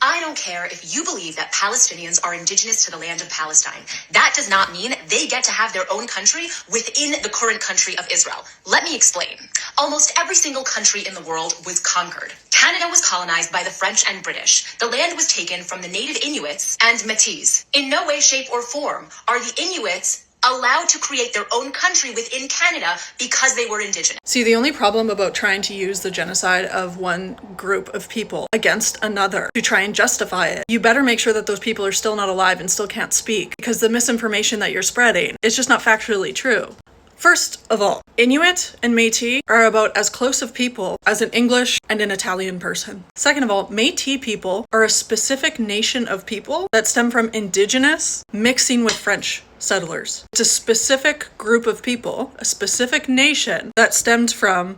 I don't care if you believe that Palestinians are indigenous to the land of Palestine. That does not mean they get to have their own country within the current country of Israel. Let me explain. Almost every single country in the world was conquered. Canada was colonized by the French and British. The land was taken from the native Inuits and Métis. In no way, shape, or form are the Inuits allowed to create their own country within Canada because they were indigenous. See, the only problem about trying to use the genocide of one group of people against another to try and justify it, you better make sure that those people are still not alive and still can't speak, because the misinformation that you're spreading is just not factually true. First of all, Inuit and Métis are about as close of people as an English and an Italian person. Second of all, Métis people are a specific nation of people that stem from indigenous mixing with French settlers. It's a specific group of people, a specific nation that stemmed from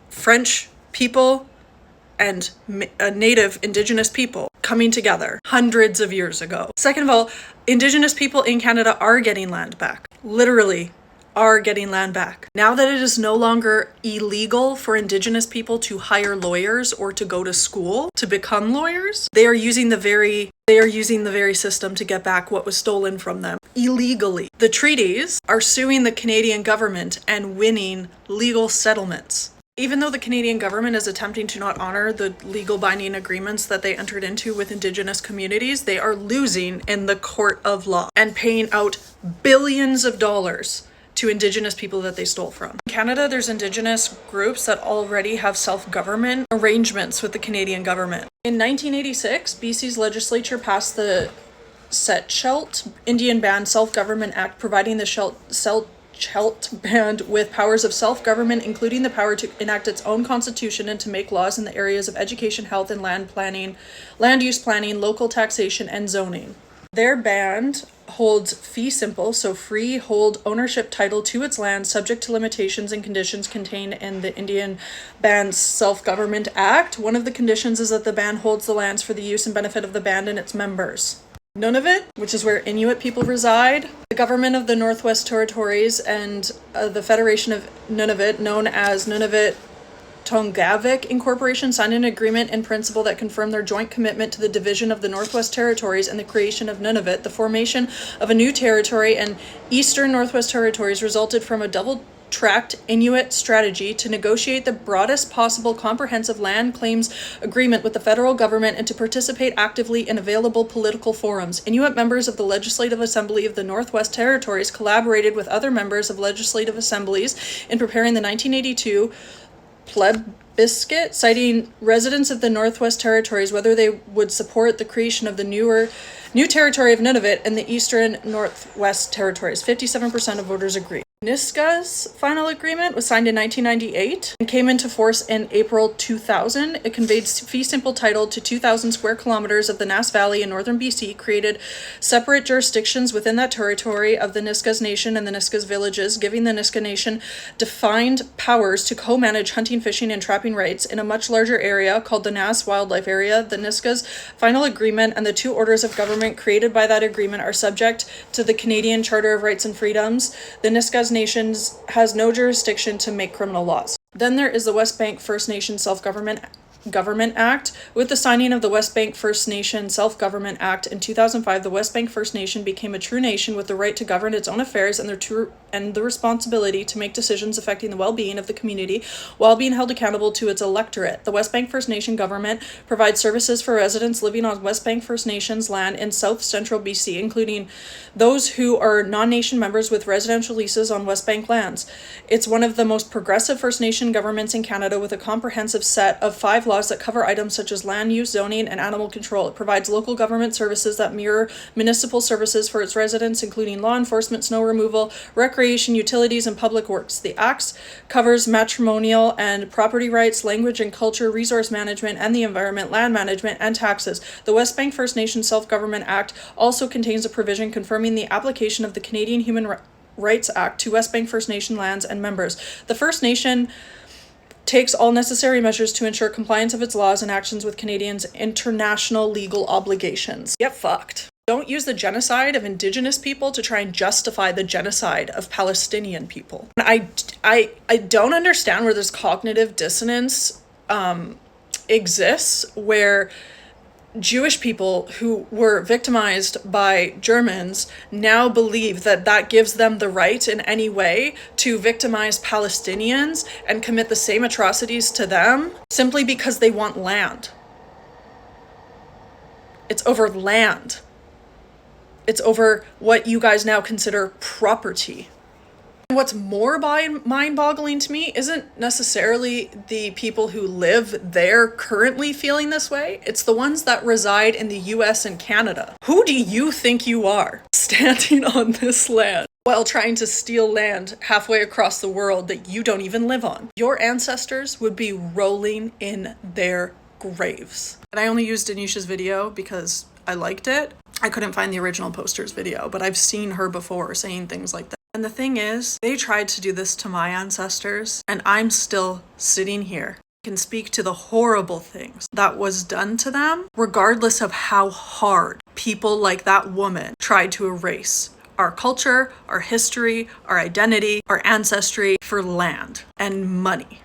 French people and native indigenous people coming together hundreds of years ago. Second of all, indigenous people in Canada are getting land back. Literally are getting land back. Now that it is no longer illegal for indigenous people to hire lawyers or to go to school to become lawyers, they are using the very system to get back what was stolen from them illegally. The treaties are suing the Canadian government and winning legal settlements. Even though the Canadian government is attempting to not honor the legal binding agreements that they entered into with indigenous communities, they are losing in the court of law and paying out billions of dollars to indigenous people that they stole from. In Canada, there's indigenous groups that already have self-government arrangements with the Canadian government. In 1986, BC's legislature passed the Sechellt Indian Band Self-Government Act, providing the Sechellt Band with powers of self-government, including the power to enact its own constitution and to make laws in the areas of education, health, and land planning, land use planning, local taxation, and zoning. Their band holds fee simple, so freehold ownership title to its land, subject to limitations and conditions contained in the Indian Band's Self-Government Act. One of the conditions is that the band holds the lands for the use and benefit of the band and its members. Nunavut, which is where Inuit people reside, the government of the Northwest Territories and the Federation of Nunavut, known as Nunavut Tongavik Incorporation, signed an agreement in principle that confirmed their joint commitment to the division of the Northwest Territories and the creation of Nunavut. The formation of a new territory and Eastern Northwest Territories resulted from a double-tracked Inuit strategy to negotiate the broadest possible comprehensive land claims agreement with the federal government and to participate actively in available political forums. Inuit members of the Legislative Assembly of the Northwest Territories collaborated with other members of legislative assemblies in preparing the 1982 plebiscite, citing residents of the Northwest Territories whether they would support the creation of the new territory of Nunavut and the Eastern Northwest Territories. 57% of voters agreed. Niska's final agreement was signed in 1998 and came into force in April 2000. It conveyed fee simple title to 2,000 square kilometers of the Nass Valley in northern BC, created separate jurisdictions within that territory of the Nisga's Nation and the Nisga's villages, giving the Niska Nation defined powers to co-manage hunting, fishing, and trapping rights in a much larger area called the Nass Wildlife Area. The Niska's final agreement and the two orders of government created by that agreement are subject to the Canadian Charter of Rights and Freedoms. The Niska's Nations has no jurisdiction to make criminal laws. Then there is the West Bank First Nation Self-Government Act. With the signing of the West Bank First Nation Self-Government Act in 2005, the West Bank First Nation became a true nation with the right to govern its own affairs and the responsibility to make decisions affecting the well-being of the community while being held accountable to its electorate. The West Bank First Nation government provides services for residents living on West Bank First Nations land in South Central BC, including those who are non-nation members with residential leases on West Bank lands. It's one of the most progressive First Nation governments in Canada, with a comprehensive set of 5 laws that cover items such as land use, zoning, and animal control. It provides local government services that mirror municipal services for its residents, including law enforcement, snow removal, recreation, utilities, and public works. The Act covers matrimonial and property rights, language and culture, resource management and the environment, land management, and taxes. The West Bank First Nation Self-Government Act also contains a provision confirming the application of the Canadian Human Rights Act to West Bank First Nation lands and members. The First Nation takes all necessary measures to ensure compliance of its laws and actions with Canadians' international legal obligations. Get fucked. Don't use the genocide of Indigenous people to try and justify the genocide of Palestinian people. I don't understand where this cognitive dissonance exists, where Jewish people who were victimized by Germans now believe that that gives them the right in any way to victimize Palestinians and commit the same atrocities to them simply because they want land. It's over land. It's over what you guys now consider property. What's more mind-boggling to me isn't necessarily the people who live there currently feeling this way. It's the ones that reside in the US and Canada. Who do you think you are, standing on this land while trying to steal land halfway across the world that you don't even live on? Your ancestors would be rolling in their graves. And I only used Anisha's video because I liked it. I couldn't find the original poster's video, but I've seen her before saying things like that. And the thing is, they tried to do this to my ancestors, and I'm still sitting here. I can speak to the horrible things that was done to them, regardless of how hard people like that woman tried to erase our culture, our history, our identity, our ancestry for land and money.